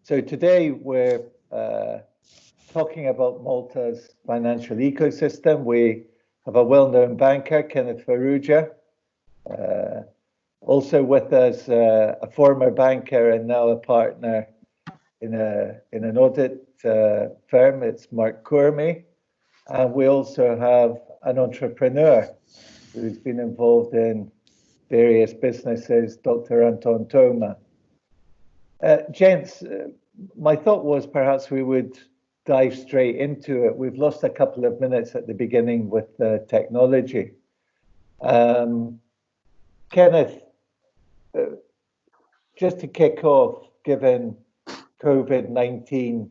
So today we're talking about Malta's financial ecosystem. We have a well-known banker, Kenneth Farrugia. Also with us, a former banker and now a partner in an audit firm. It's Mark Cormie. And we also have an entrepreneur who's been involved in various businesses, Dr. Anton Toma. Gents, my thought was perhaps we would dive straight into it. We've lost a couple of minutes at the beginning with the technology. Kenneth, just to kick off, given COVID-19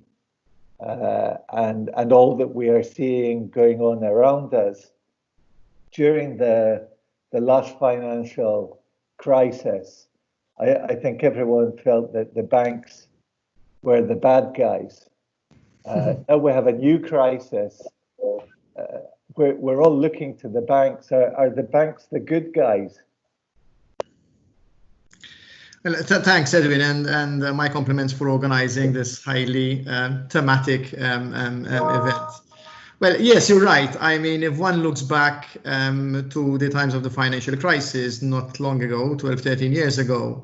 and all that we are seeing going on around us, during the last financial crisis, I think everyone felt that the banks were the bad guys. Now we have a new crisis. We're all looking to the banks. Are the banks the good guys? Well, thanks, Edwin, and my compliments for organizing this highly thematic event. Well, yes, you're right. I mean, if one looks back to the times of the financial crisis not long ago, 12, 13 years ago,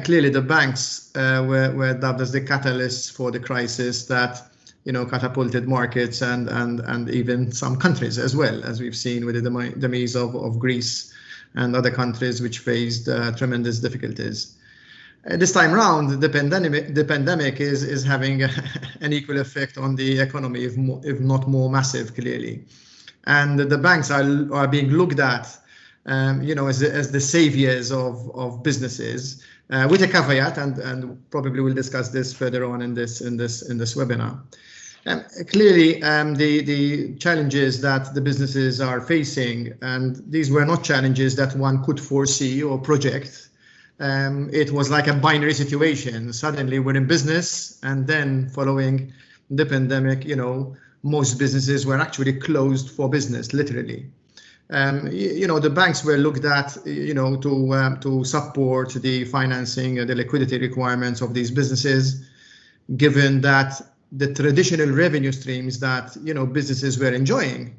clearly the banks were dubbed as the catalysts for the crisis that, catapulted markets and even some countries as well, as we've seen with the demise of Greece and other countries which faced tremendous difficulties. This time round, the pandemic is having an equal effect on the economy, if not more massive, clearly. And the banks are being looked at, as the saviors of businesses, with a caveat, and probably we'll discuss this further on in this webinar. Clearly, the challenges that the businesses are facing, and these were not challenges that one could foresee or project. It was like a binary situation. Suddenly we're in business, and then following the pandemic, most businesses were actually closed for business, literally. The banks were looked at, to support the financing, the liquidity requirements of these businesses, given that the traditional revenue streams that, businesses were enjoying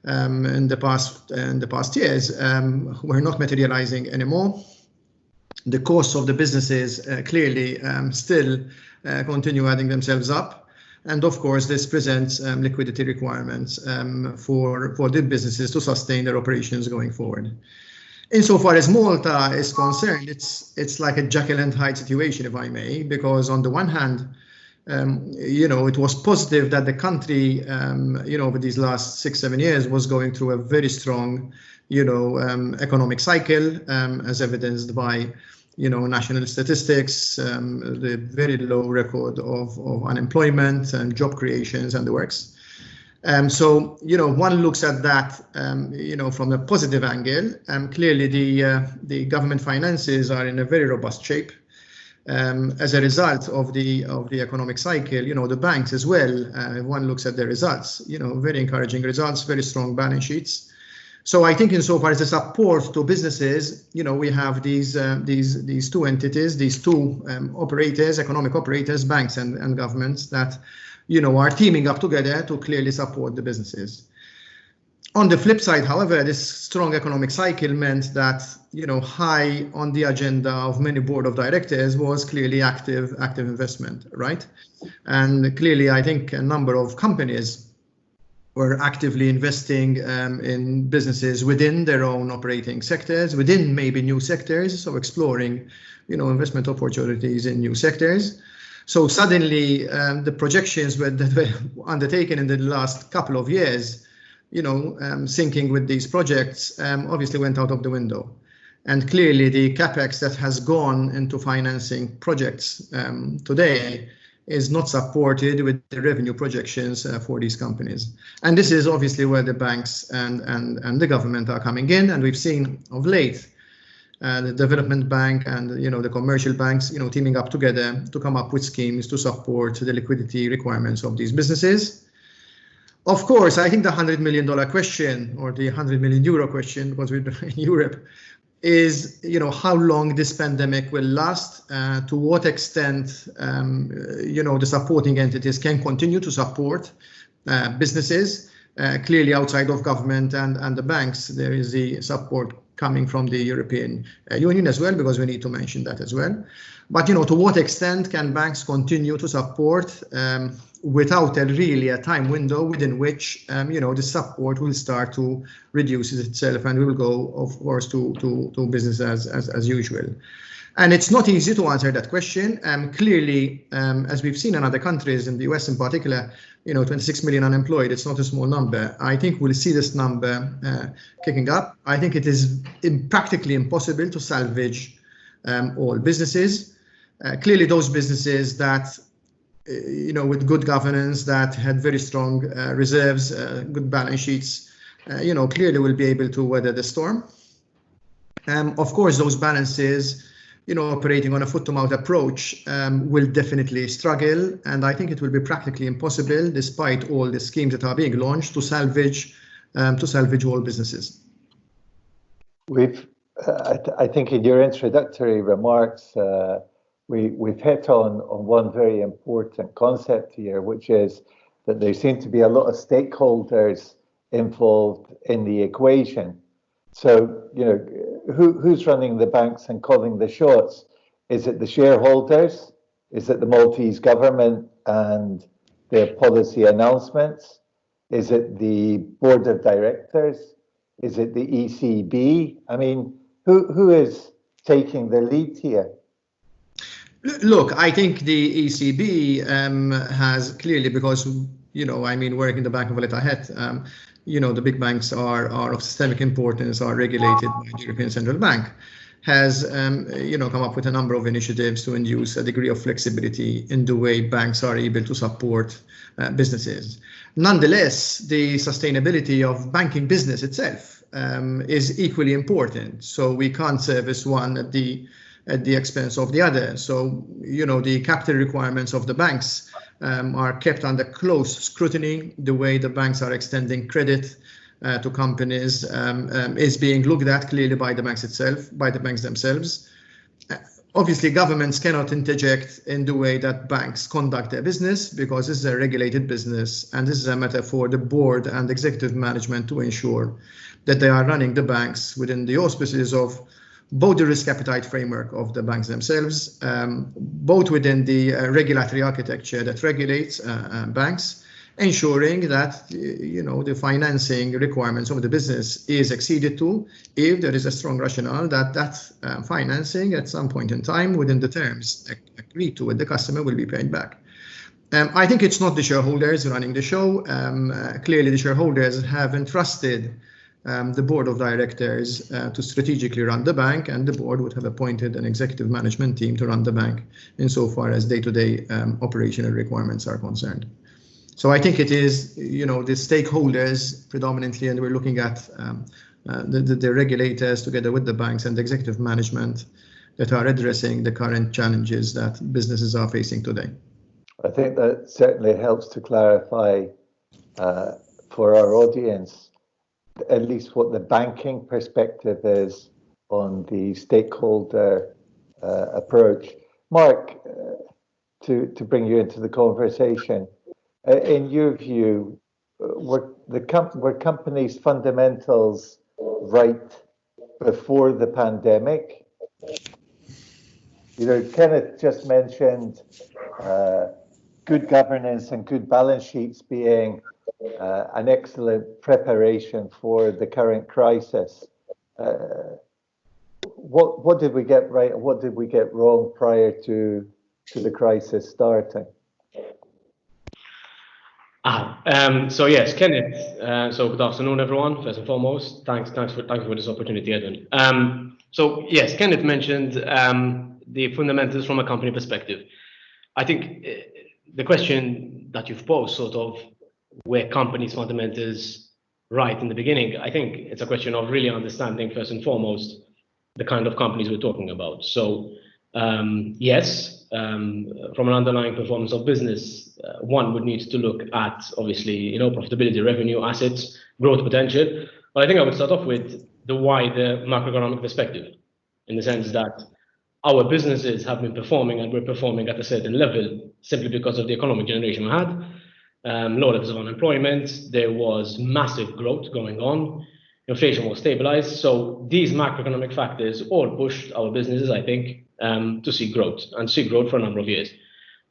in the past years were not materializing anymore. The costs of the businesses clearly still continue adding themselves up. And of course, this presents liquidity requirements for the businesses to sustain their operations going forward. Insofar as Malta is concerned, it's like a Jekyll and Hyde situation, if I may, because on the one hand, it was positive that the country, over these last 6-7 years was going through a very strong, economic cycle, as evidenced by, national statistics, the very low record of unemployment and job creations and the works. So, one looks at that, from a positive angle. Clearly, the government finances are in a very robust shape. As a result of the economic cycle, the banks as well, if one looks at their results, very encouraging results, very strong balance sheets. So I think insofar as the support to businesses, we have these two entities, these two operators, economic operators, banks and governments that, are teaming up together to clearly support the businesses. On the flip side, however, this strong economic cycle meant that, high on the agenda of many board of directors was clearly active investment, right? And clearly, I think a number of companies were actively investing in businesses within their own operating sectors, within maybe new sectors, so exploring, investment opportunities in new sectors. So suddenly, the projections that were undertaken in the last couple of years, syncing with these projects, obviously went out of the window. And clearly, the capex that has gone into financing projects today is not supported with the revenue projections for these companies. And this is obviously where the banks and the government are coming in. And we've seen of late the development bank and the commercial banks teaming up together to come up with schemes to support the liquidity requirements of these businesses. Of course, I think the $100 million question or the €100 million question, because we're in Europe, is, how long this pandemic will last, to what extent, the supporting entities can continue to support businesses. Clearly outside of government and the banks, there is the support coming from the European Union as well, because we need to mention that as well. But, to what extent can banks continue to support without really a time window within which, the support will start to reduce itself and we will go, of course, to business as usual. And it's not easy to answer that question. Clearly, as we've seen in other countries, in the US in particular, 26 million unemployed, it's not a small number. I think we'll see this number kicking up. I think it is practically impossible to salvage all businesses. Clearly, those businesses that, with good governance, that had very strong reserves, good balance sheets, clearly will be able to weather the storm. Of course, those balances, operating on a foot-to-mouth approach, will definitely struggle, and I think it will be practically impossible, despite all the schemes that are being launched, to salvage all businesses. I think in your introductory remarks, we've hit on one very important concept here, which is that there seem to be a lot of stakeholders involved in the equation. So, who's running the banks and calling the shots? Is it the shareholders? Is it the Maltese government and their policy announcements? Is it the board of directors? Is it the ECB? I mean, who is taking the lead here? Look, I think the ECB has clearly, because, working in the Bank of Letterhead, the big banks are of systemic importance, are regulated by the European Central Bank, has come up with a number of initiatives to induce a degree of flexibility in the way banks are able to support businesses. Nonetheless, the sustainability of banking business itself is equally important. So we can't service one at the expense of the other. So, the capital requirements of the banks are kept under close scrutiny. The way the banks are extending credit to companies is being looked at clearly by the banks themselves. Obviously, governments cannot interject in the way that banks conduct their business, because this is a regulated business, and this is a matter for the board and executive management to ensure that they are running the banks within the auspices of both the risk appetite framework of the banks themselves, both within the regulatory architecture that regulates banks, ensuring that the financing requirements of the business is acceded to if there is a strong rationale that financing at some point in time within the terms agreed to with the customer will be paid back. I think it's not the shareholders running the show. Clearly, the shareholders have entrusted the board of directors to strategically run the bank, and the board would have appointed an executive management team to run the bank insofar as day-to-day operational requirements are concerned. So I think it is, the stakeholders predominantly, and we're looking at the regulators together with the banks and the executive management that are addressing the current challenges that businesses are facing today. I think that certainly helps to clarify for our audience at least what the banking perspective is on the stakeholder approach. Mark, to bring you into the conversation, in your view, were companies' fundamentals right before the pandemic? Kenneth just mentioned good governance and good balance sheets being an excellent preparation for the current crisis. What did we get right and what did we get wrong prior to the crisis starting? So yes, Kenneth. So good afternoon, everyone. First and foremost, thanks for this opportunity, Edwin. So yes, Kenneth mentioned the fundamentals from a company perspective. I think the question that you've posed, sort of, were companies' fundamentals right in the beginning? I think it's a question of really understanding first and foremost the kind of companies we're talking about. So yes, from an underlying performance of business, one would need to look at obviously profitability, revenue, assets, growth potential. But I think I would start off with the wider macroeconomic perspective, in the sense that our businesses have been performing and we're performing at a certain level simply because of the economic generation we had. Low levels of unemployment, there was massive growth going on, inflation was stabilized. So these macroeconomic factors all pushed our businesses, I think, to see growth and see growth for a number of years.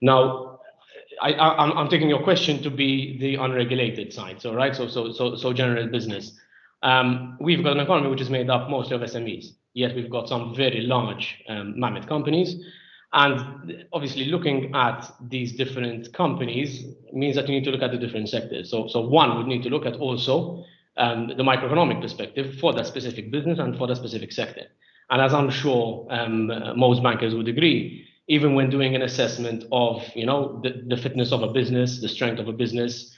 Now, I'm taking your question to be the unregulated side, so right, so general business. We've got an economy which is made up mostly of SMEs, yet we've got some very large mammoth companies. And obviously looking at these different companies means that you need to look at the different sectors. So one would need to look at also the macroeconomic perspective for that specific business and for that specific sector. And as I'm sure most bankers would agree, even when doing an assessment of the fitness of a business, the strength of a business,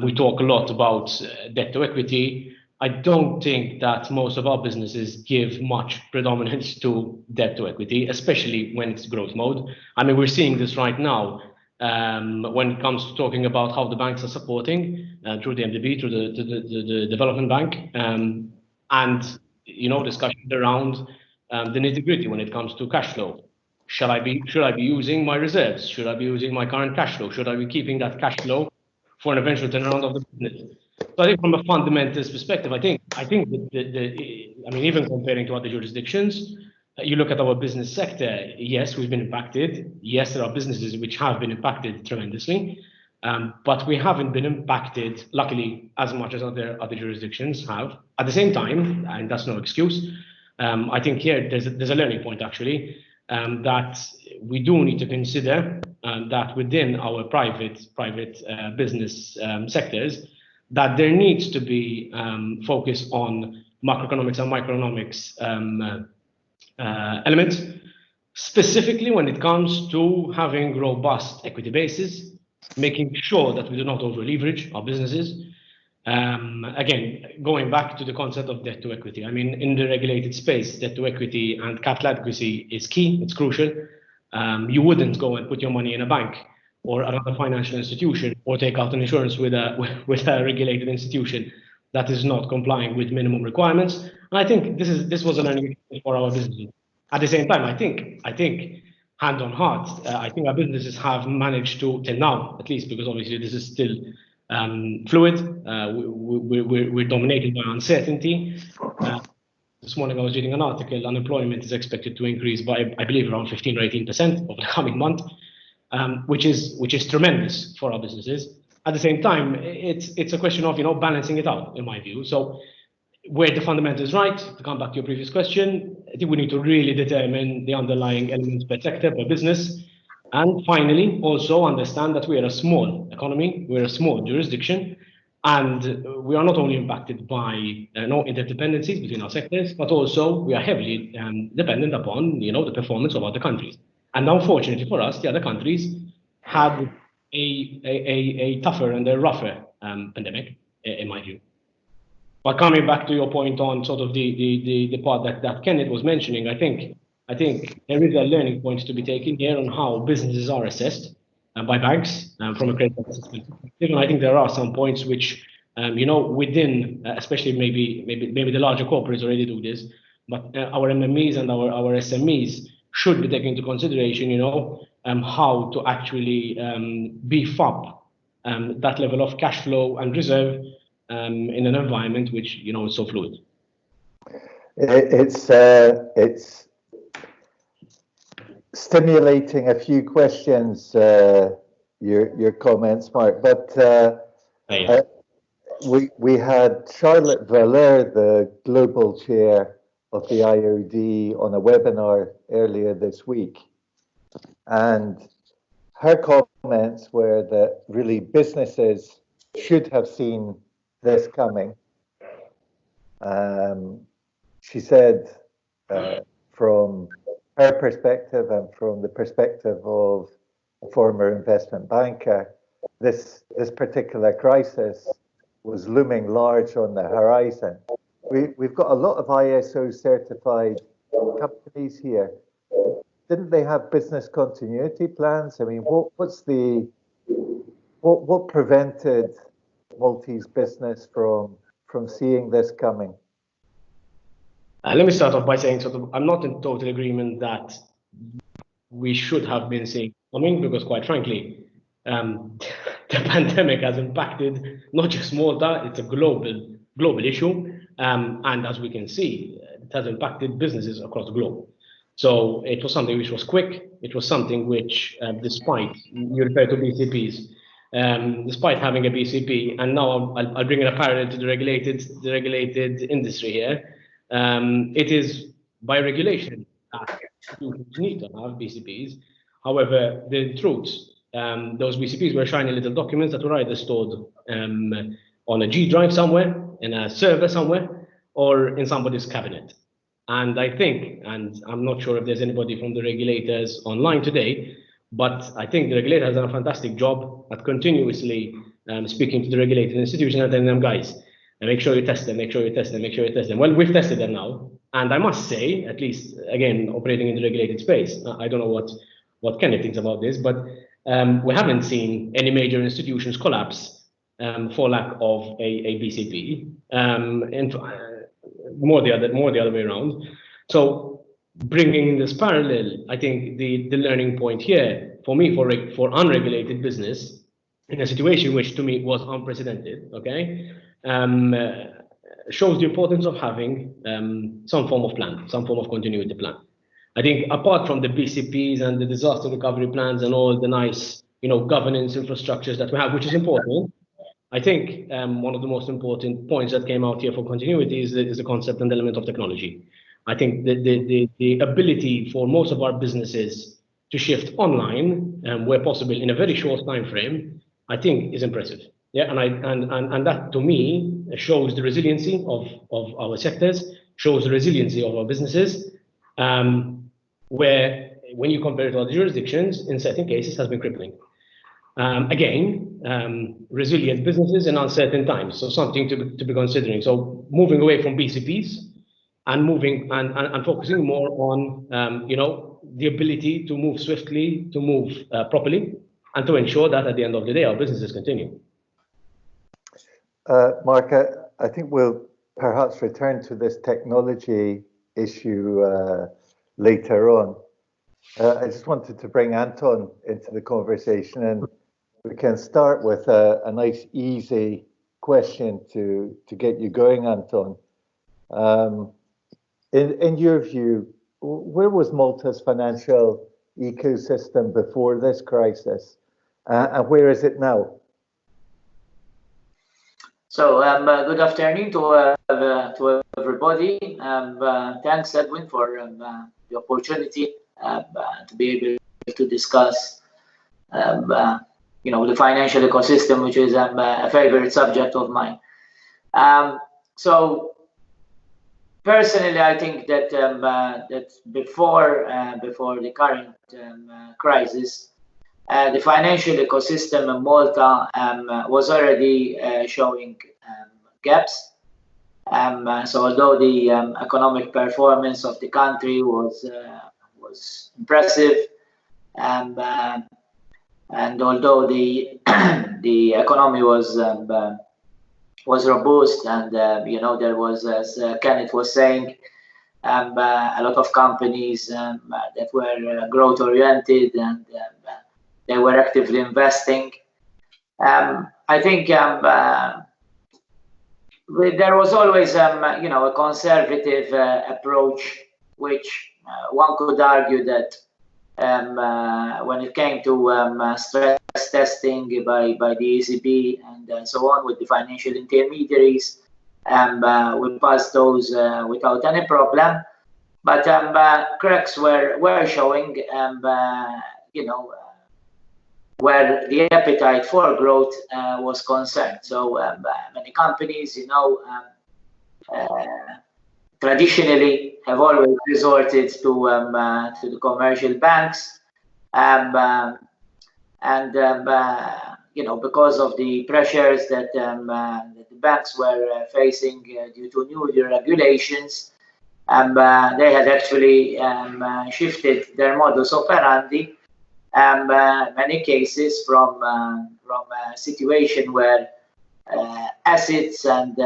we talk a lot about debt to equity. I don't think that most of our businesses give much predominance to debt to equity, especially when it's growth mode. I mean, we're seeing this right now when it comes to talking about how the banks are supporting through the MDB, through the development bank, and discussions around the nitty-gritty when it comes to cash flow. Should I be using my reserves? Should I be using my current cash flow? Should I be keeping that cash flow for an eventual turnaround of the business? So I think from a fundamentalist perspective, I think even comparing to other jurisdictions, you look at our business sector, yes, we've been impacted. Yes, there are businesses which have been impacted tremendously, but we haven't been impacted, luckily, as much as other jurisdictions have. At the same time, and that's no excuse, I think here there's a learning point, actually, that we do need to consider that within our private business sectors, that there needs to be focus on macroeconomics and microeconomics elements, specifically when it comes to having robust equity bases, making sure that we do not over leverage our businesses. Again, going back to the concept of debt to equity, I mean, in the regulated space, debt to equity and capital adequacy is key, it's crucial. You wouldn't go and put your money in a bank or another financial institution, or take out an insurance with a regulated institution that is not complying with minimum requirements. And I think this was a learning for our businesses. At the same time, I think hand on heart, I think our businesses have managed to, till now at least, because obviously this is still fluid. We're dominated by uncertainty. This morning I was reading an article, unemployment is expected to increase by, I believe, around 15 or 18% over the coming month. Which is tremendous for our businesses. At the same time, it's a question of balancing it out, in my view. So where the fundamental is right, to come back to your previous question, I think we need to really determine the underlying elements per sector, per business, and finally also understand that we are a small economy, we're a small jurisdiction, and we are not only impacted by interdependencies between our sectors, but also we are heavily dependent upon the performance of other countries. And unfortunately for us, the other countries had a tougher and a rougher pandemic, in my view. But coming back to your point on sort of the part that Kenneth was mentioning, I think there is a learning point to be taken here on how businesses are assessed by banks from a credit assessment perspective. And I think there are some points which, within, especially maybe the larger corporates already do this, but our MMEs and our SMEs should be taken into consideration, how to actually beef up that level of cash flow and reserve in an environment which, is so fluid. It's stimulating a few questions, your comments, Mark, but we had Charlotte Valère, the global chair of the IoD, on a webinar earlier this week. And her comments were that really businesses should have seen this coming. She said from her perspective and from the perspective of a former investment banker, this particular crisis was looming large on the horizon. We've got a lot of ISO certified companies here. Didn't they have business continuity plans? I mean, what prevented Maltese business from seeing this coming? Let me start off by saying I'm not in total agreement that we should have been seeing coming, because quite frankly, the pandemic has impacted not just Malta, it's a global issue. And as we can see, it has impacted businesses across the globe. So it was something which was quick. It was something which, despite, you refer to BCPs, despite having a BCP, and now I'll bring in a parallel to the regulated industry here. It is by regulation that you need to have BCPs. However, the truth, those BCPs were shiny little documents that were either stored on a G drive somewhere, in a server somewhere, or in somebody's cabinet. And I think, and I'm not sure if there's anybody from the regulators online today, but I think the regulator has done a fantastic job at continuously speaking to the regulated institution and telling them, guys, and make sure you test them, make sure you test them, make sure you test them. Well, we've tested them now. And I must say, at least, again, operating in the regulated space, I don't know what Kenneth thinks about this, but we haven't seen any major institutions collapse for lack of a BCP. More the other way around. So bringing this parallel, I think the learning point here for me for unregulated business in a situation which to me was unprecedented, okay, shows the importance of having some form of plan, some form of continuity plan. I think apart from the BCPs and the disaster recovery plans and all the nice, governance infrastructures that we have, which is important, I think one of the most important points that came out here for continuity is the concept and element of technology. I think the ability for most of our businesses to shift online where possible in a very short time frame, I think is impressive. Yeah, and that to me shows the resiliency of our sectors, shows the resiliency of our businesses, where when you compare it to other jurisdictions, in certain cases has been crippling. Resilient businesses in uncertain times, so something to be considering. So moving away from BCPs and moving and focusing more on the ability to move swiftly, to move properly, and to ensure that at the end of the day our businesses continue. Mark, I think we'll perhaps return to this technology issue later on. I just wanted to bring Anton into the conversation, and we can start with a nice, easy question to get you going, Anton. In your view, where was Malta's financial ecosystem before this crisis, and where is it now? So, good afternoon to everybody. Thanks, Edwin, for the opportunity to be able to discuss the financial ecosystem, which is a favorite subject of mine. So personally, I think that that before the current crisis, the financial ecosystem in Malta was already showing gaps. So although the economic performance of the country was impressive, and although the economy was robust, and there was, as Kenneth was saying, a lot of companies that were growth oriented, and they were actively investing. I think there was always a conservative approach, which one could argue that when it came to stress testing by the ECB and so on with the financial intermediaries, we passed those without any problem. But cracks were showing, where the appetite for growth was concerned. So many companies, traditionally have always resorted to the commercial banks, because of the pressures that the banks were facing due to new regulations, they had actually shifted their modus operandi. Many cases from a situation where assets and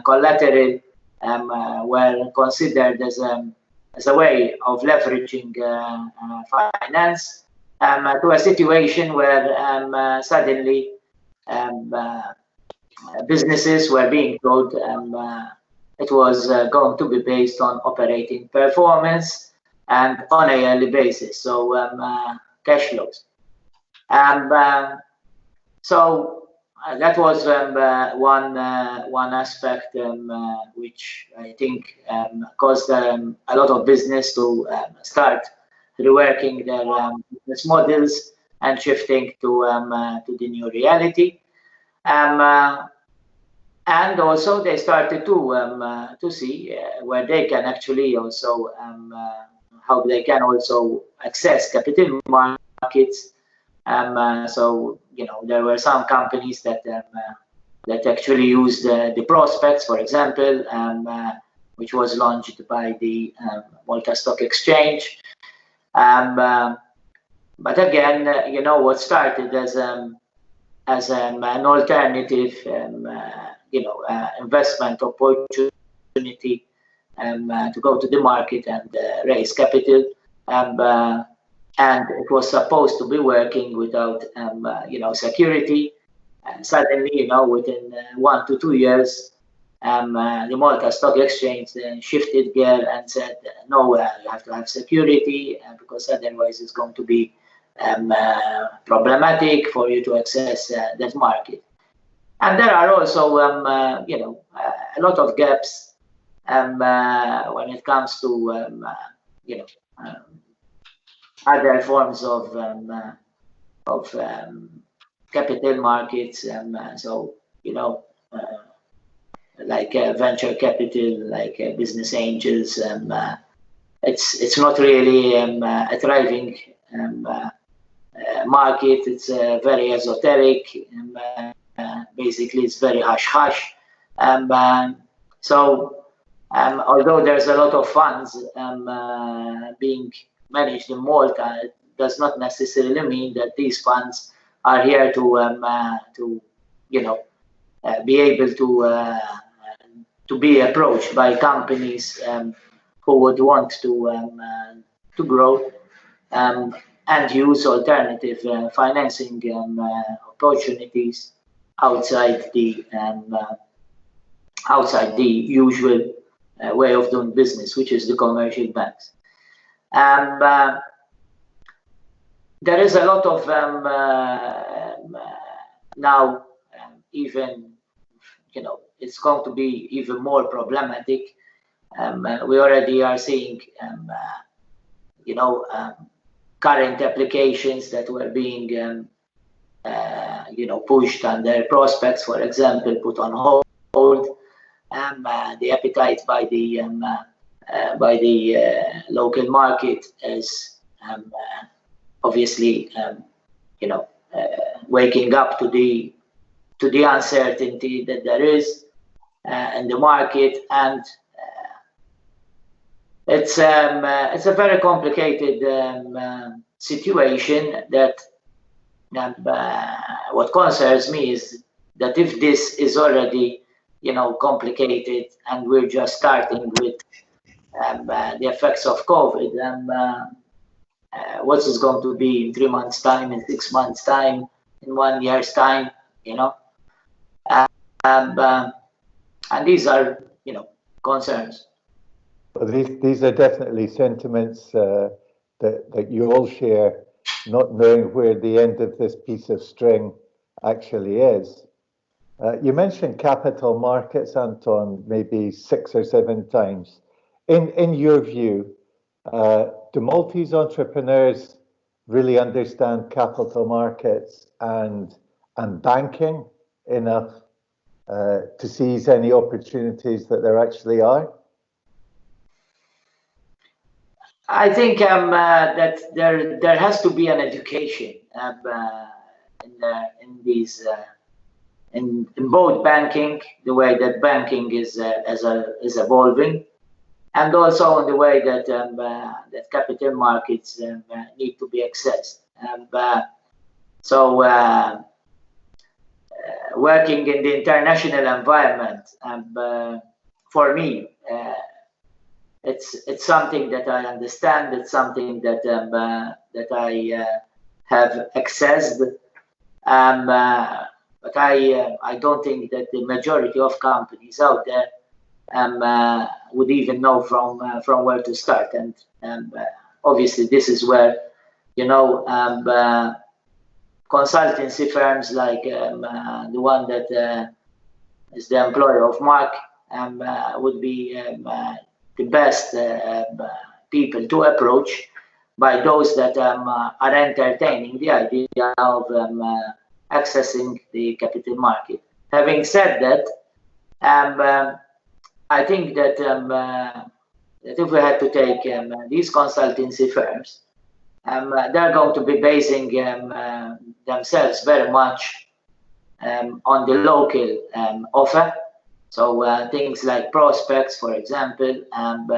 collateral were considered as a way of leveraging finance to a situation where suddenly businesses were being told it was going to be based on operating performance and on a yearly basis, so cash flows. So that was one aspect which I think caused a lot of business to start reworking their business models and shifting to the new reality. And also they started to see where they can actually also how they can also access capital markets. So there were some companies that actually used the prospects, for example, which was launched by the Malta Stock Exchange. But again, what started as an alternative, investment opportunity to go to the market and raise capital, and it was supposed to be working without, security. And suddenly, within 1 to 2 years, the Malta Stock Exchange shifted gear and said, no, you have to have security because otherwise it's going to be problematic for you to access that market. And there are also, a lot of gaps when it comes to, other forms of capital markets. So, like venture capital, like business angels. It's not really a thriving market. It's very esoteric. Basically, it's very hush-hush. So, although there's a lot of funds being managed in Malta, it does not necessarily mean that these funds are here to be able to be approached by companies who would want to grow and use alternative financing opportunities outside the usual way of doing business, which is the commercial banks. There is a lot of now, even it's going to be even more problematic. We already are seeing current applications that were being pushed under prospects, for example, put on hold. The appetite by the local market is obviously waking up to the uncertainty that there is in the market, and it's a very complicated situation. That what concerns me is that if this is already complicated and we're just starting with the effects of COVID, what is going to be in 3 months' time, in 6 months' time, in 1 year's time, and these are concerns. Well, these are definitely sentiments that you all share, not knowing where the end of this piece of string actually is. You mentioned capital markets, Anton, maybe 6 or 7 times. In your view, do Maltese entrepreneurs really understand capital markets and banking enough to seize any opportunities that there actually are? I think that there has to be an education in both banking, the way that banking is evolving, and also in the way that that capital markets need to be accessed. So working in the international environment for me, it's something that I understand. It's something that I have accessed. But I don't think that the majority of companies out there would even know from where to start. And obviously, this is where, you know, consultancy firms like the one that is the employer of Mark would be the best people to approach, by those that are entertaining the idea of accessing the capital market. Having said that, I think that, that if we had to take these consultancy firms, they're going to be basing themselves very much on the local offer. So things like prospects, for example, and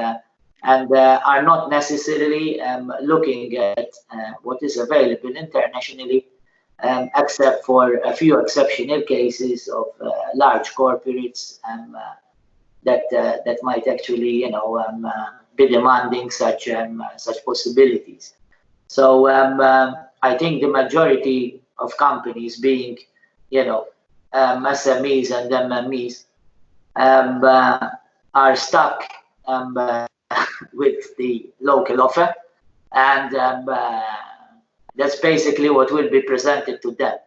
are not necessarily looking at what is available internationally, except for a few exceptional cases of large corporates that might actually, you know, be demanding such possibilities. So I think the majority of companies, being, you know, SMEs and MMEs, are stuck with the local offer, and that's basically what will be presented to them.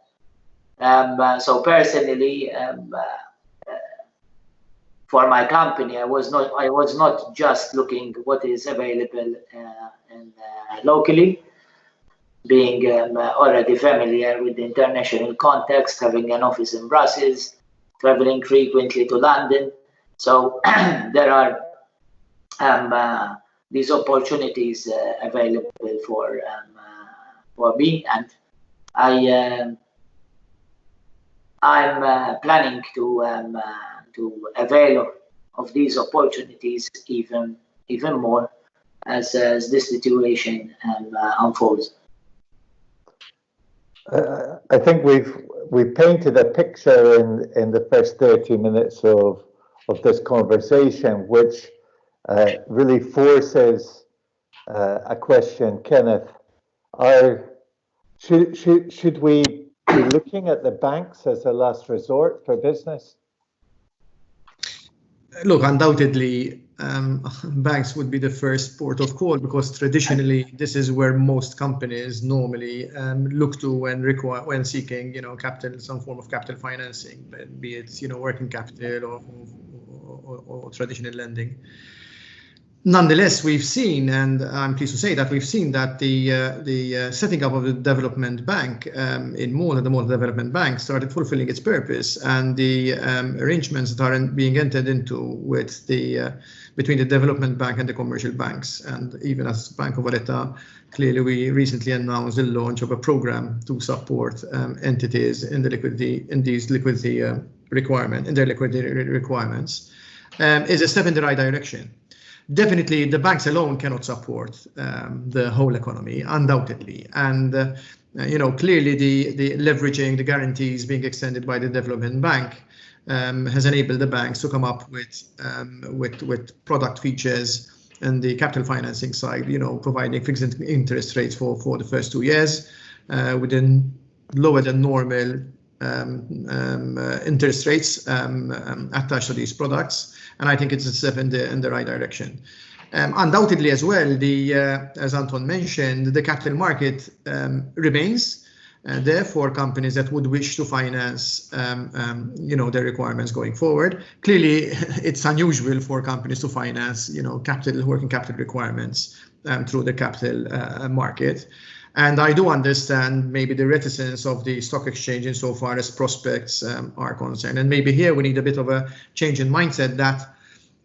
So personally, for my company, I was not just looking what is available locally, being already familiar with the international context, having an office in Brussels, traveling frequently to London. So there are these opportunities available for me, and I'm planning to avail of these opportunities even more as this situation unfolds. I think we've painted a picture in the first 30 minutes of this conversation, which really forces a question, Kenneth. Should we be looking at the banks as a last resort for business? Look, undoubtedly, banks would be the first port of call, because traditionally this is where most companies normally look to when seeking, you know, capital, some form of capital financing, be it, you know, working capital or traditional lending. Nonetheless, we've seen, and I'm pleased to say that we've seen that the setting up of the development bank in Malta, the Malta Development Bank, started fulfilling its purpose, and the arrangements that are being entered into with between the development bank and the commercial banks, and even as Bank of Valletta, clearly we recently announced the launch of a program to support entities in their liquidity requirements, is a step in the right direction. Definitely, the banks alone cannot support the whole economy, undoubtedly. And, you know, clearly the leveraging, the guarantees being extended by the development bank has enabled the banks to come up with product features and the capital financing side, you know, providing fixed interest rates for the first 2 years within lower than normal interest rates attached to these products. And I think it's a step in the right direction. Undoubtedly as well, as Anton mentioned, the capital market remains there for companies that would wish to finance you know, their requirements going forward. Clearly, it's unusual for companies to finance, you know, working capital requirements through the capital market. And I do understand maybe the reticence of the stock exchange insofar as prospects are concerned. And maybe here we need a bit of a change in mindset that,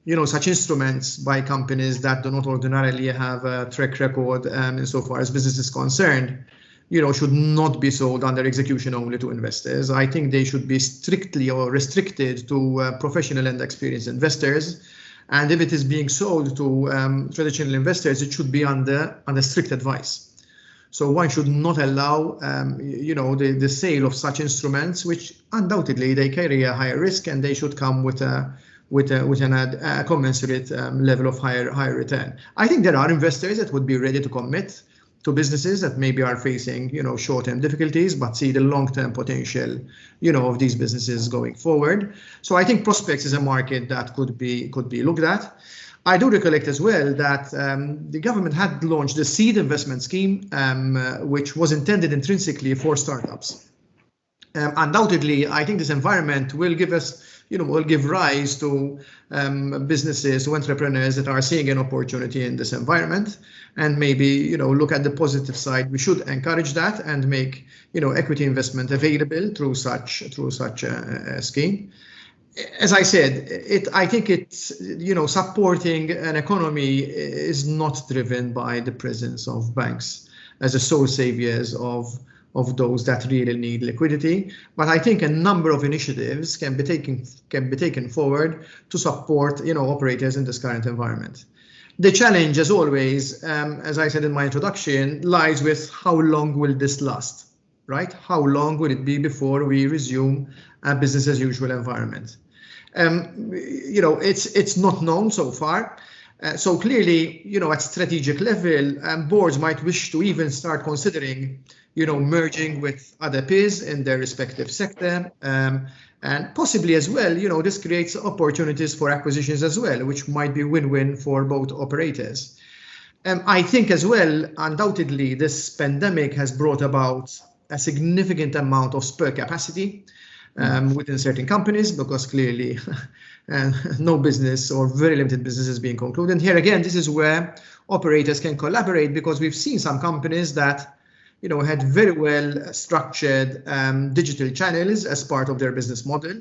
you know, such instruments by companies that do not ordinarily have a track record insofar as business is concerned, you know, should not be sold under execution only to investors. I think they should be strictly or restricted to professional and experienced investors. And if it is being sold to traditional investors, it should be under strict advice. So one should not allow, you know, the sale of such instruments, which undoubtedly they carry a higher risk, and they should come with with a commensurate level of higher return. I think there are investors that would be ready to commit to businesses that maybe are facing, short-term difficulties, but see the long-term potential, of these businesses going forward. So I think prospects is a market that could be looked at. I do recollect as well that the government had launched the seed investment scheme, which was intended intrinsically for startups. Undoubtedly, I think this environment will give us, will give rise to businesses, to entrepreneurs that are seeing an opportunity in this environment, and maybe, look at the positive side. We should encourage that and make, equity investment available through such a scheme. As I said, I think it's, supporting an economy is not driven by the presence of banks as the sole saviors of those that really need liquidity. But I think a number of initiatives can be taken forward to support, operators in this current environment. The challenge, as always, as I said in my introduction, lies with how long will this last, right? How long will it be before we resume a business as usual environment? It's not known so far. So clearly, at strategic level, boards might wish to even start considering, merging with other peers in their respective sector. And possibly as well, this creates opportunities for acquisitions as well, which might be win-win for both operators. I think as well, undoubtedly, this pandemic has brought about a significant amount of spare capacity within certain companies, because clearly no business or very limited business is being concluded. And here again, this is where operators can collaborate, because we've seen some companies that had very well structured digital channels as part of their business model.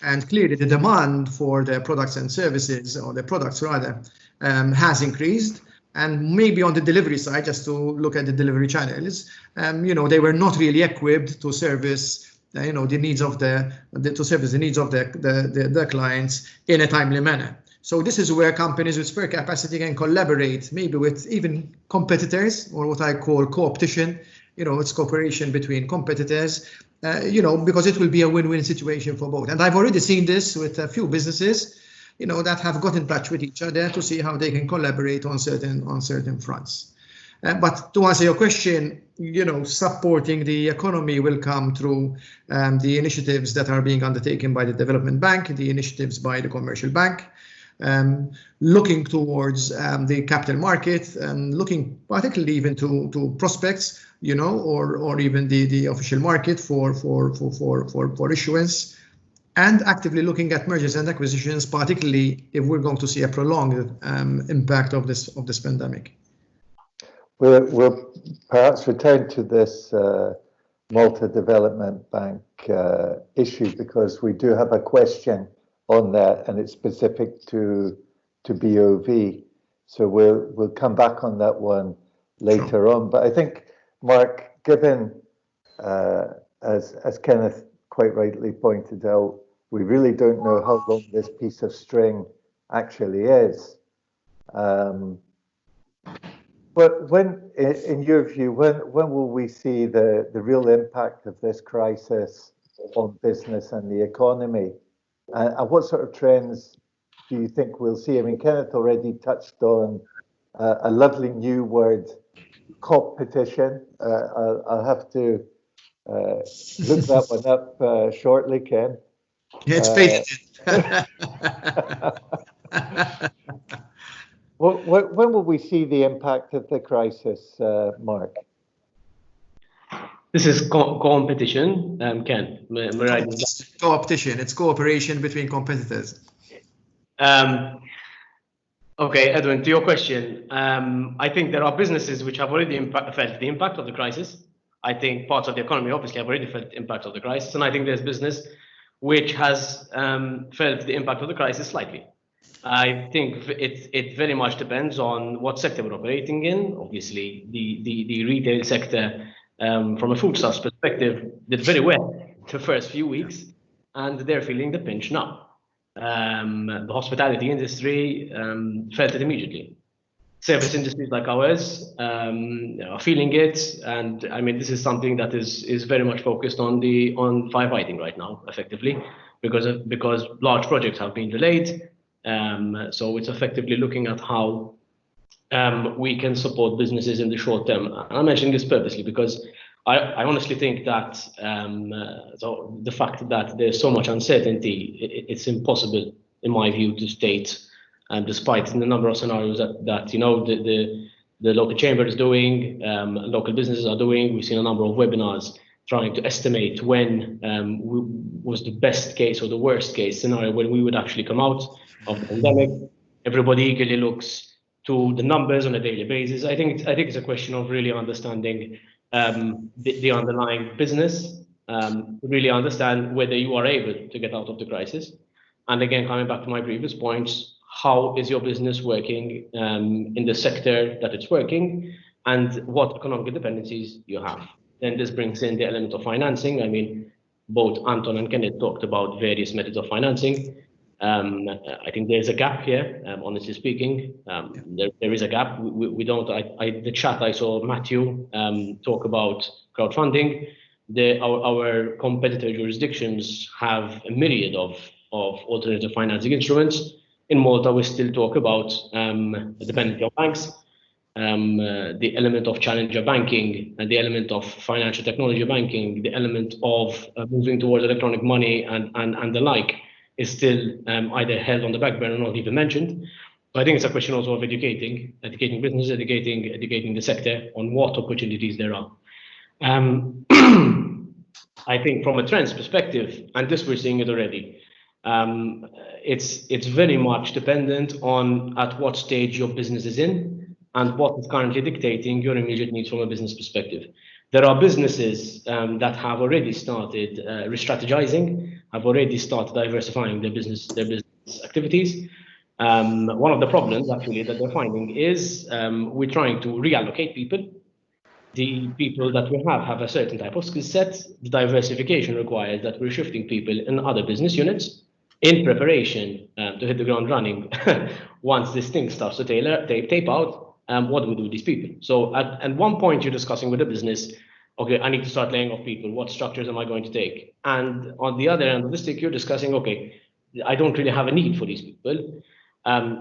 And clearly the demand for their products and services, or their products rather, has increased. And maybe on the delivery side, just to look at the delivery channels, they were not really equipped to service the needs of their clients in a timely manner. So this is where companies with spare capacity can collaborate, maybe with even competitors, or what I call co-opetition. It's cooperation between competitors, because it will be a win-win situation for both. And I've already seen this with a few businesses, that have got in touch with each other to see how they can collaborate on certain fronts. But to answer your question, supporting the economy will come through the initiatives that are being undertaken by the Development Bank, the initiatives by the Commercial Bank, looking towards the capital market, and looking particularly even to prospects, or even the official market for issuance, and actively looking at mergers and acquisitions, particularly if we're going to see a prolonged impact of this pandemic. We'll perhaps return to this Malta Development Bank issue, because we do have a question on that, and it's specific to BOV. So we'll come back on that one later on. But I think, Mark, given as Kenneth quite rightly pointed out, we really don't know how long this piece of string actually is. But when, in your view, when will we see the real impact of this crisis on business and the economy? And what sort of trends do you think we'll see? I mean, Kenneth already touched on a lovely new word, competition. I'll have to look that one up shortly, Ken. It's patented. When will we see the impact of the crisis, Mark? This is competition, Ken. It's co-opetition. It's cooperation between competitors. Okay, Edwin, to your question, I think there are businesses which have already felt the impact of the crisis. I think parts of the economy obviously have already felt the impact of the crisis, and I think there's business which has felt the impact of the crisis slightly. I think it very much depends on what sector we're operating in. Obviously, the retail sector, from a foodstuffs perspective, did very well the first few weeks, and they're feeling the pinch now. The hospitality industry felt it immediately. Service industries like ours are feeling it, and I mean this is something that is very much focused on firefighting right now, effectively, because large projects have been delayed. So it's effectively looking at how we can support businesses in the short term. I'm mentioning this purposely because I honestly think that so the fact that there's so much uncertainty, it's impossible, in my view, to state, despite the number of scenarios that you know the local chamber is doing, local businesses are doing. We've seen a number of webinars trying to estimate when was the best case or the worst case scenario when we would actually come out of the pandemic. Everybody eagerly looks to the numbers on a daily basis. I think it's a question of really understanding the underlying business, really understand whether you are able to get out of the crisis. And again, coming back to my previous points, how is your business working in the sector that it's working, and what economic dependencies you have. Then this brings in the element of financing. I mean, both Anton and Kenneth talked about various methods of financing. I think there's a gap here, honestly speaking. There is a gap. We don't, the chat I saw Matthew talk about crowdfunding. Our competitor jurisdictions have a myriad of alternative financing instruments. In Malta, we still talk about the dependency of banks, the element of challenger banking, and the element of financial technology banking, the element of moving towards electronic money and the like is still either held on the back burner or not even mentioned. So I think it's a question also of educating businesses, educating the sector on what opportunities there are. I think from a trends perspective, and this we're seeing it already, it's very much dependent on at what stage your business is in and what is currently dictating your immediate needs from a business perspective. There are businesses that have already started re-strategizing, have already started diversifying their business activities. One of the problems actually that they're finding is we're trying to reallocate people. The people that we have a certain type of skill set. The diversification requires that we're shifting people in other business units in preparation to hit the ground running. Once this thing starts to tape out, what do we do with these people? So at one point you're discussing with the business, okay, I need to start laying off people. What structures am I going to take? And on the other end of the stick, you're discussing, okay, I don't really have a need for these people.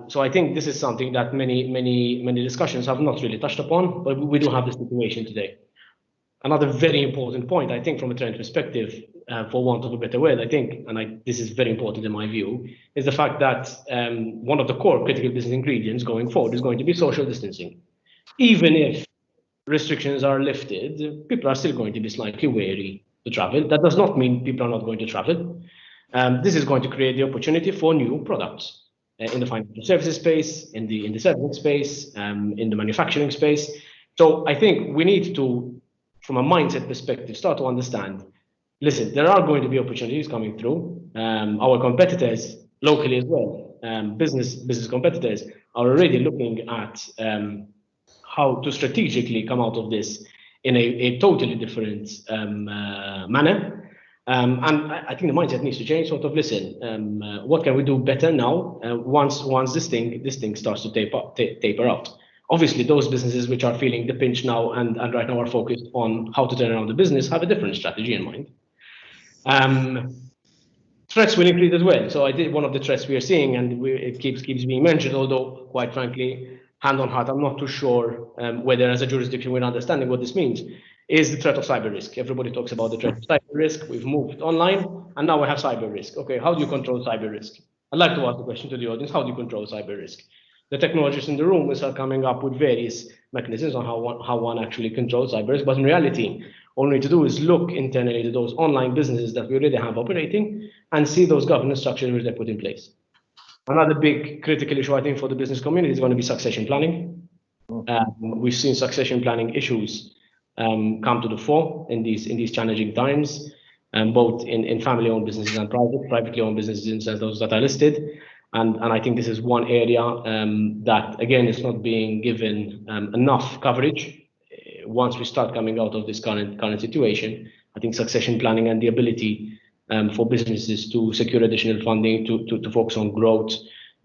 So I think this is something that many discussions have not really touched upon, but we do have this situation today. Another very important point, I think, from a trend perspective, for want of a better word, I think, and this is very important in my view, is the fact that one of the core critical business ingredients going forward is going to be social distancing. Even if restrictions are lifted, people are still going to be slightly wary to travel. That does not mean people are not going to travel. This is going to create the opportunity for new products in the financial services space, in the service space, in the manufacturing space. So I think we need to, from a mindset perspective, start to understand, listen, there are going to be opportunities coming through. Our competitors locally as well, business competitors are already looking at how to strategically come out of this in a totally different manner. And I think the mindset needs to change, sort of, listen, what can we do better now once this thing starts to taper out? Obviously, those businesses which are feeling the pinch now and right now are focused on how to turn around the business have a different strategy in mind. Threats will increase as well. So I think one of the threats we are seeing, and it keeps being mentioned, although quite frankly, hand on heart, I'm not too sure whether as a jurisdiction we're understanding what this means, is the threat of cyber risk. Everybody talks about the threat of cyber risk. We've moved online and now we have cyber risk. Okay, how do you control cyber risk? I'd like to ask the question to the audience, how do you control cyber risk? The technologists in the room are coming up with various mechanisms on how one actually controls cyber risk, but in reality, all we need to do is look internally to those online businesses that we already have operating and see those governance structures which they put in place. Another big critical issue, I think, for the business community is going to be succession planning. We've seen succession planning issues come to the fore in these challenging times, both in family-owned businesses and privately owned businesses, in sense those that are listed. And I think this is one area that, again, is not being given enough coverage. Once we start coming out of this current situation, I think succession planning and the ability for businesses to secure additional funding, to focus on growth,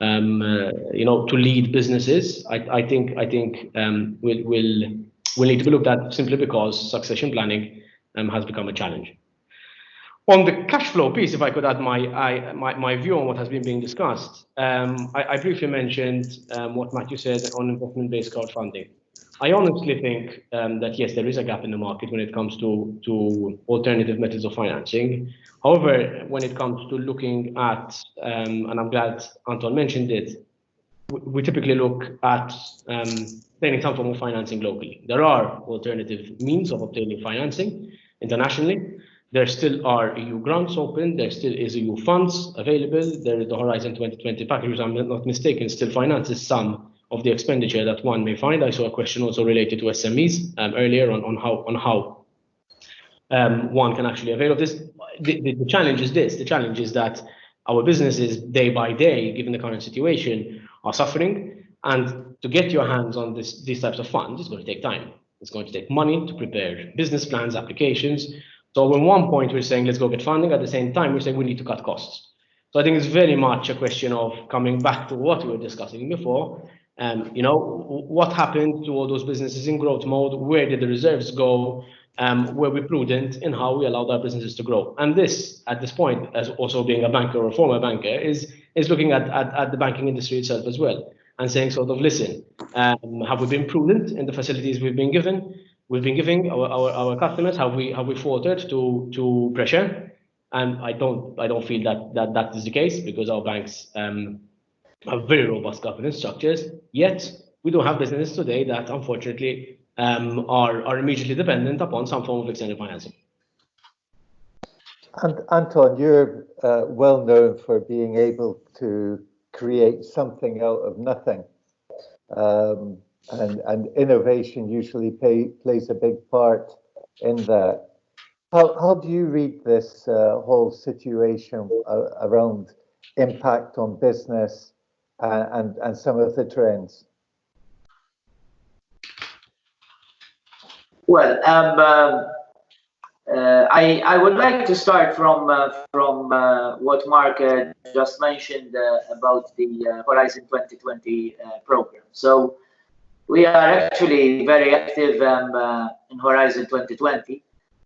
to lead businesses, I think will need to be looked at, simply because succession planning has become a challenge. On the cash flow piece, if I could add my view on what has been being discussed, I briefly mentioned what Matthew said on investment-based crowdfunding. I honestly think that yes, there is a gap in the market when it comes to alternative methods of financing. However, when it comes to looking at, and I'm glad Anton mentioned it, we typically look at obtaining some form of financing locally. There are alternative means of obtaining financing internationally. There still are EU grants open. There still is EU funds available. There is the Horizon 2020 package, if I'm not mistaken, still finances some of the expenditure that one may find. I saw a question also related to SMEs earlier on how one can actually avail of this. The challenge is this. The challenge is that our businesses, day by day, given the current situation, are suffering. And to get your hands on these types of funds, it's going to take time. It's going to take money to prepare business plans, applications. So at one point, we're saying, let's go get funding. At the same time, we're saying we need to cut costs. So I think it's very much a question of coming back to what we were discussing before. What happened to all those businesses in growth mode? Where did the reserves go? Were we prudent in how we allowed our businesses to grow? And this, at this point, as also being a banker or a former banker, is looking at the banking industry itself as well and saying sort of, listen, have we been prudent in the facilities we've been giving our customers? Have we faltered to pressure? And I don't feel that is the case, because our banks have very robust governance structures. Yet we do have businesses today that unfortunately are immediately dependent upon some form of external financing. And Anton, you're well known for being able to create something out of nothing. And innovation usually plays a big part in that. How do you read this whole situation around impact on business and some of the trends? Well, I would like to start from what Mark just mentioned about the Horizon 2020 program. So we are actually very active in Horizon 2020,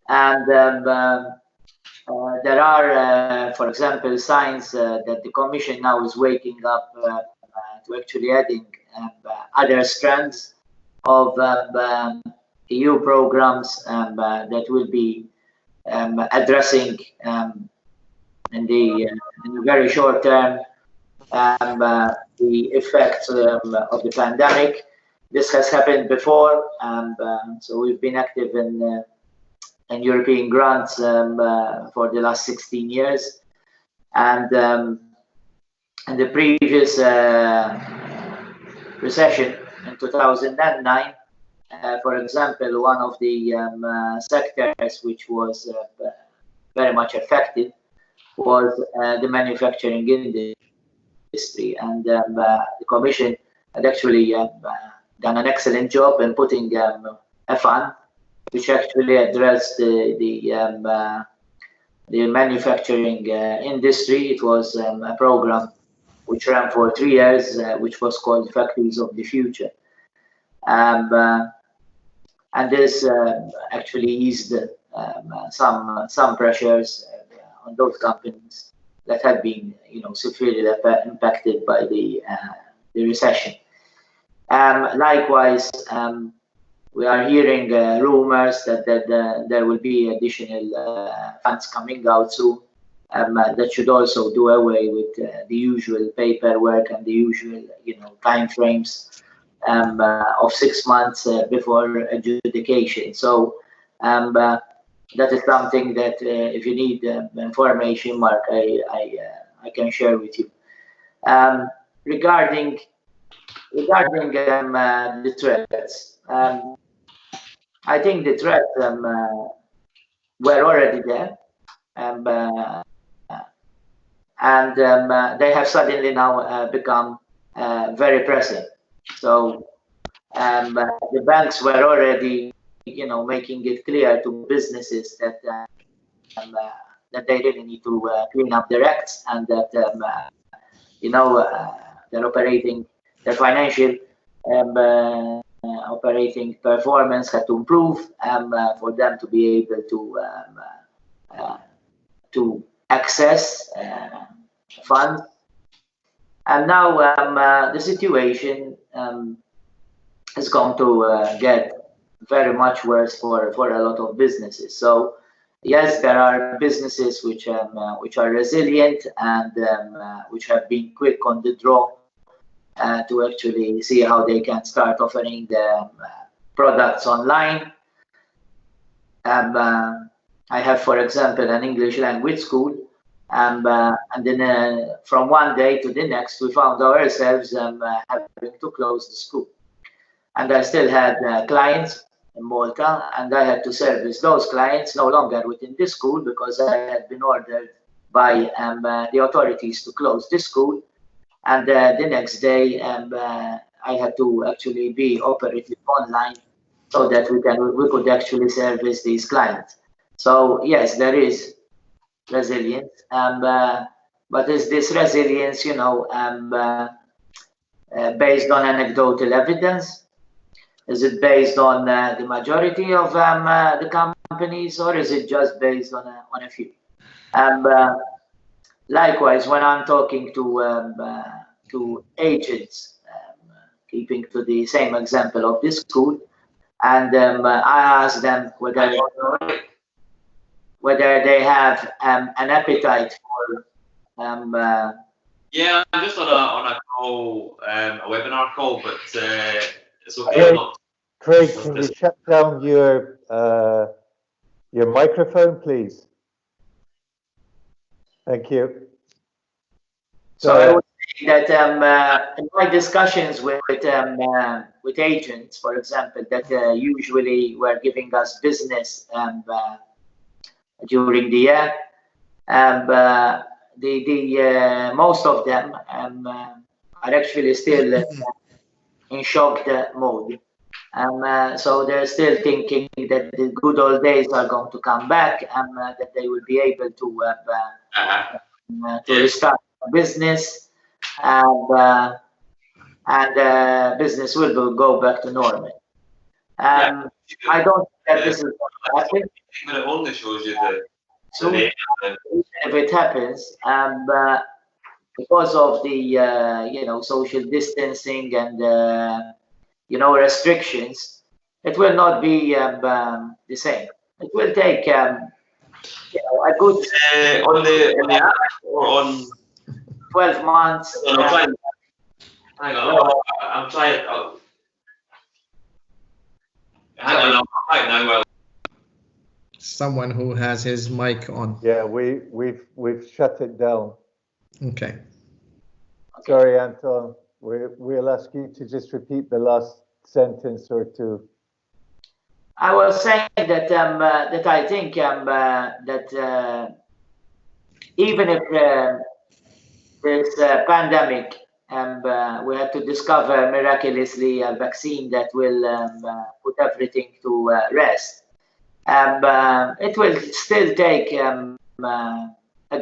and there are, for example, signs that the Commission now is waking up to actually adding other strands of EU programs that will be addressing in the very short term the effects of the pandemic. This has happened before, so we've been active in European grants for the last 16 years, and in the previous recession in 2009. For example, one of the sectors which was very much affected was the manufacturing industry, and the Commission had actually done an excellent job in putting a fund which actually addressed the manufacturing industry. It was a program which ran for 3 years, which was called Factories of the Future. And this actually eased some pressures on those companies that had been, severely impacted by the recession. Likewise, we are hearing rumors that there will be additional funds coming out soon that should also do away with the usual paperwork and the usual, time frames of 6 months before adjudication. So that is something that if you need information, Mark, I can share with you. Regarding the threats, I think the threats were already there, and they have suddenly now become very present. So the banks were already, making it clear to businesses that that they really need to clean up their acts, and that their financial operating performance had to improve for them to be able to to access funds. And now the situation is going to get very much worse for a lot of businesses. So yes, there are businesses which are resilient and which have been quick on the draw to actually see how they can start offering the products online. I have, for example, an English language school, and then from one day to the next, we found ourselves having to close the school. And I still had clients in Malta, and I had to service those clients no longer within the school because I had been ordered by the authorities to close the school. And the next day, I had to actually be operative online so that we could actually service these clients. So yes, there is resilience, but is this resilience, based on anecdotal evidence? Is it based on the majority of the companies, or is it just based on a few? Likewise, when I'm talking to agents, keeping to the same example of this school, and I ask them whether they have an appetite for. Yeah, I'm just on a call, a webinar call, but it's okay. Craig, can you shut down your microphone, please? Thank you. So I would say that in my discussions with agents, for example, that usually were giving us business during the year, the most of them are actually still in shock mode. So they're still thinking that the good old days are going to come back, and that they will be able to restart business, and business will go back to normal. I don't think that this is going to happen. But it only shows you the. So if it happens, because of the social distancing and restrictions, it will not be the same. It will take a good on the app or on 12 months. Hang on, I'm trying. Hang on, right now. Well, Someone who has his mic on. Yeah, we've shut it down. Okay. Sorry, Anton. We'll ask you to just repeat the last sentence or two. I was saying that that I think that even if this pandemic we had to discover miraculously a vaccine that will put everything to rest, it will still take a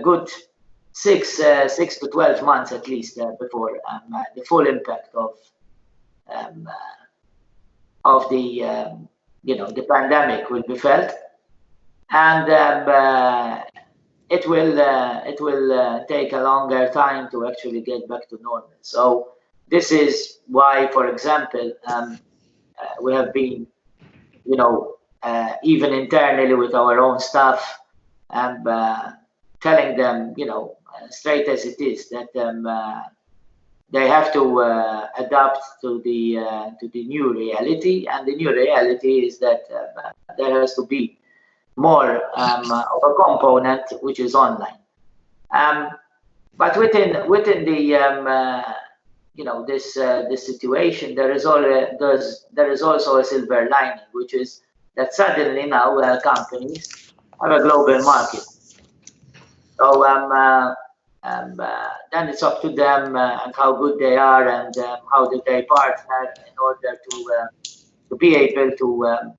good 6 to 12 months at least before the full impact of the pandemic will be felt, and it will take a longer time to actually get back to normal. So this is why, for example, we have been, even internally with our own staff, and telling them, straight as it is, that they have to adapt to the new reality, and the new reality is that there has to be more of a component which is online. But within the this situation, there is also a silver lining, which is that suddenly now companies have a global market. So then it's up to them and how good they are, and how do they partner in order to be able to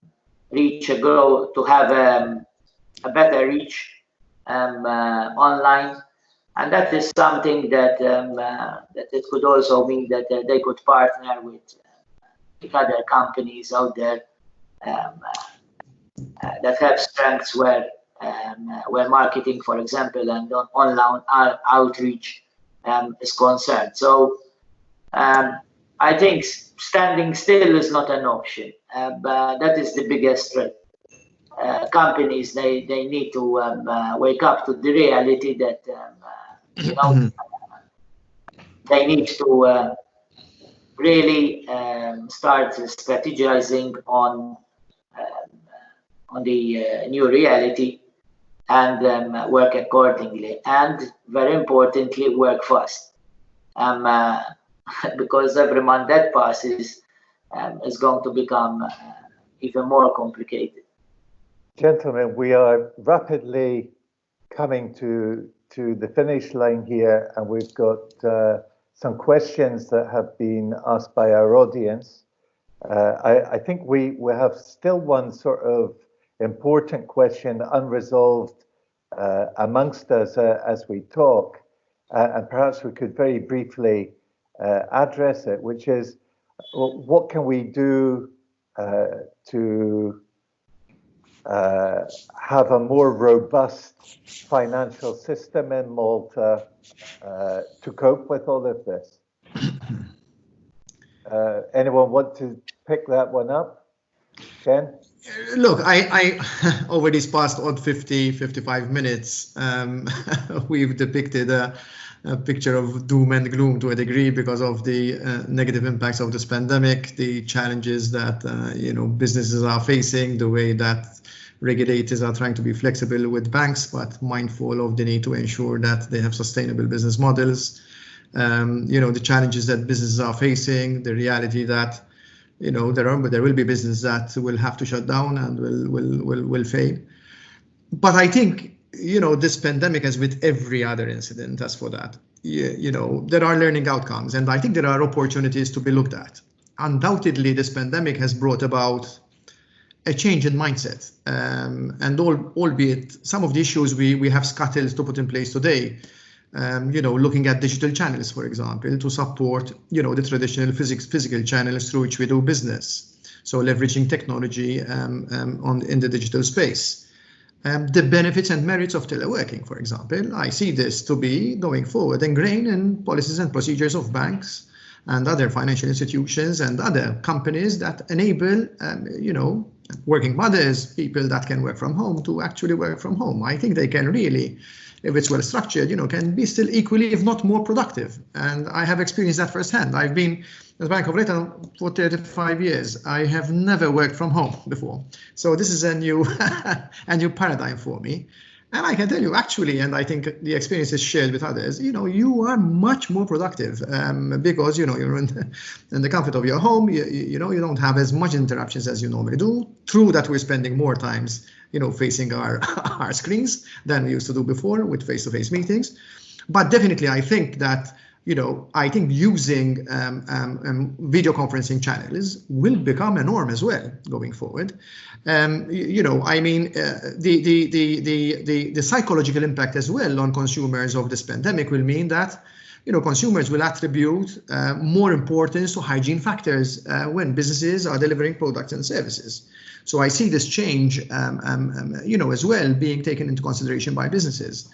reach a goal, to have a better reach online. And that is something that that it could also mean that they could partner with other companies out there that have strengths where where marketing, for example, and online outreach is concerned. So I think standing still is not an option. But that is the biggest threat. Companies, they need to wake up to the reality that they need to really start strategizing on the new reality and work accordingly, and very importantly, work fast. Because every month that passes is going to become even more complicated. Gentlemen, we are rapidly coming to the finish line here, and we've got some questions that have been asked by our audience. I think we have still one sort of important question unresolved amongst us as we talk, and perhaps we could very briefly address it, which is, what can we do to have a more robust financial system in Malta to cope with all of this? Anyone want to pick that one up? Ken? Look, I over these past 55 minutes, we've depicted a picture of doom and gloom to a degree because of the negative impacts of this pandemic, the challenges that businesses are facing, the way that regulators are trying to be flexible with banks, but mindful of the need to ensure that they have sustainable business models. The challenges that businesses are facing, the reality that there will be businesses that will have to shut down and will fail. But I think this pandemic, as with every other incident, as for that, there are learning outcomes, and I think there are opportunities to be looked at. Undoubtedly, this pandemic has brought about a change in mindset, and albeit some of the issues we have scuttled to put in place today, looking at digital channels, for example, to support the traditional physical channels through which we do business. So leveraging technology in the digital space. The benefits and merits of teleworking, for example, I see this to be going forward ingrained in policies and procedures of banks and other financial institutions and other companies that enable, working mothers, people that can work from home, to actually work from home. I think they can really, if it's well structured, can be still equally, if not more productive. And I have experienced that firsthand. I've been at Bank of Britain for 35 years. I have never worked from home before. So this is a new paradigm for me. And I can tell you, actually, and I think the experience is shared with others, you are much more productive because, you're in the comfort of your home. You don't have as much interruptions as you normally do. True that we're spending more times, facing our screens than we used to do before with face-to-face meetings. But definitely, I think that, using video conferencing channels will become a norm as well going forward. The psychological impact as well on consumers of this pandemic will mean that, consumers will attribute more importance to hygiene factors when businesses are delivering products and services. So I see this change, as well being taken into consideration by businesses.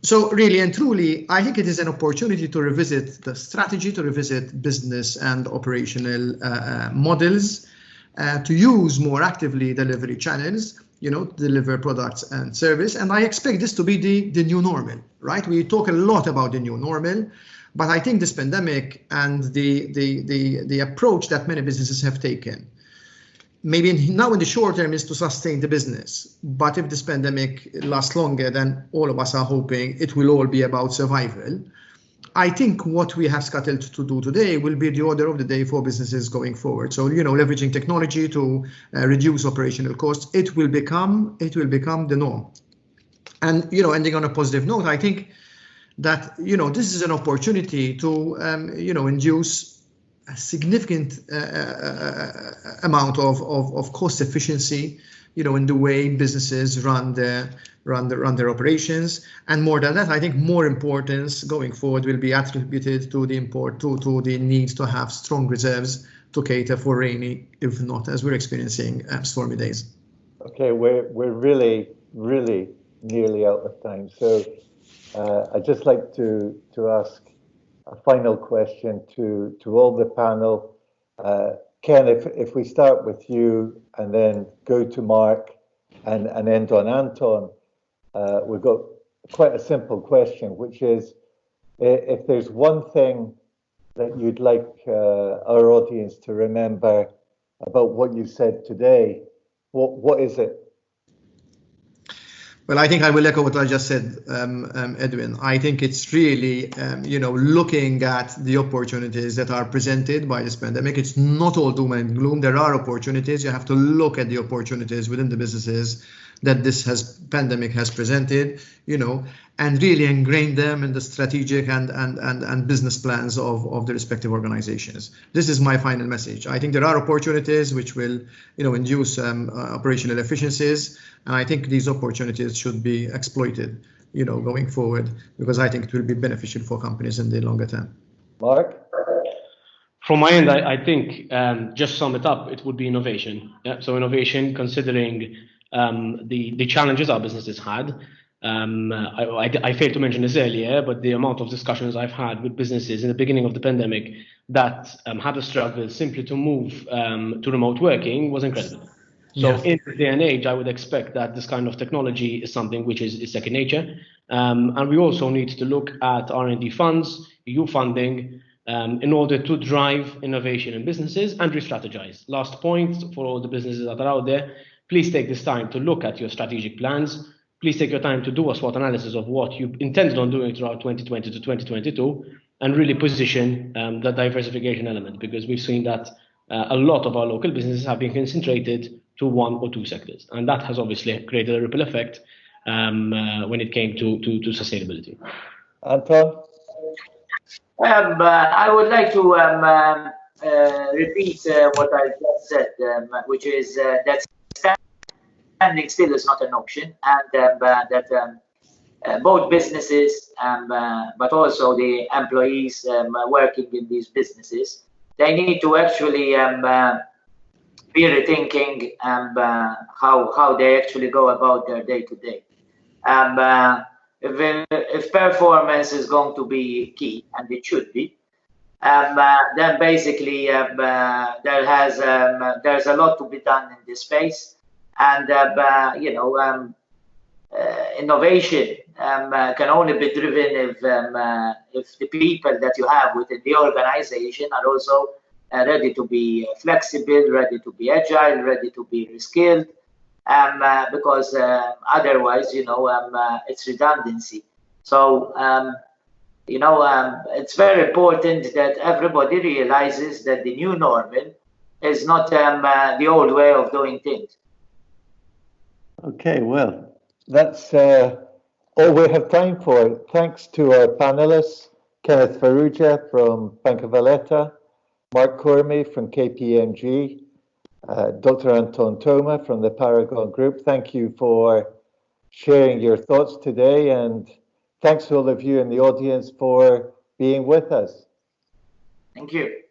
So really and truly, I think it is an opportunity to revisit the strategy, to revisit business and operational models, to use more actively delivery channels, deliver products and service. And I expect this to be the new normal, right? We talk a lot about the new normal, but I think this pandemic and the approach that many businesses have taken, maybe now in the short term, is to sustain the business. But if this pandemic lasts longer than all of us are hoping, it will all be about survival. I think what we have scuttled to do today will be the order of the day for businesses going forward. So, leveraging technology to reduce operational costs, it will become the norm. And, ending on a positive note, I think that, this is an opportunity to, induce a significant amount of cost efficiency, in the way businesses run their operations. And more than that, I think more importance going forward will be attributed to the need to have strong reserves to cater for rainy, if not, as we're experiencing, stormy days. Okay, we're really really nearly out of time. So I'd just like to ask a final question to all the panel. Ken, if we start with you and then go to Mark and end on Anton, we've got quite a simple question, which is, if there's one thing that you'd like our audience to remember about what you said today, what is it? Well, I think I will echo what I just said, Edwin. I think it's really, looking at the opportunities that are presented by this pandemic. It's not all doom and gloom. There are opportunities. You have to look at the opportunities within the businesses that this pandemic has presented, and really ingrain them in the strategic and business plans of the respective organizations. This is my final message. I think there are opportunities which will, induce operational efficiencies, and I think these opportunities should be exploited, going forward, because I think it will be beneficial for companies in the longer term. Mark? From my end, I think, just sum it up, it would be innovation. Yeah? So innovation, considering the challenges our businesses had. I failed to mention this earlier, but the amount of discussions I've had with businesses in the beginning of the pandemic that had a struggle simply to move to remote working was incredible. So in this day and age, I would expect that this kind of technology is something which is second nature. And we also need to look at R&D funds, EU funding, in order to drive innovation in businesses and re-strategize. Last point for all the businesses that are out there, please take this time to look at your strategic plans. Please take your time to do a SWOT analysis of what you intended on doing throughout 2020 to 2022 and really position the diversification element, because we've seen that a lot of our local businesses have been concentrated to one or two sectors. And that has obviously created a ripple effect when it came to sustainability. Anton? I would like to repeat what I just said, which is that standing still is not an option, and that both businesses, but also the employees working in these businesses, they need to actually be rethinking how they actually go about their day-to-day. If performance is going to be key, and it should be, then basically there's a lot to be done in this space, and innovation can only be driven if the people that you have within the organization are also ready to be flexible, ready to be agile, ready to be reskilled, because otherwise, it's redundancy. So, it's very important that everybody realizes that the new normal is not the old way of doing things. Okay, well, that's all we have time for. Thanks to our panelists, Kenneth Farrugia from Banca Valletta, Mark Cormie from KPMG, Dr. Anton Thoma from the Paragon Group. Thank you for sharing your thoughts today, and thanks to all of you in the audience for being with us. Thank you.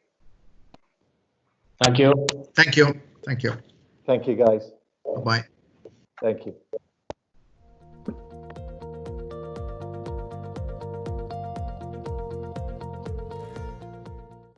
Thank you. Thank you. Thank you. Thank you, guys. Bye-bye. Thank you.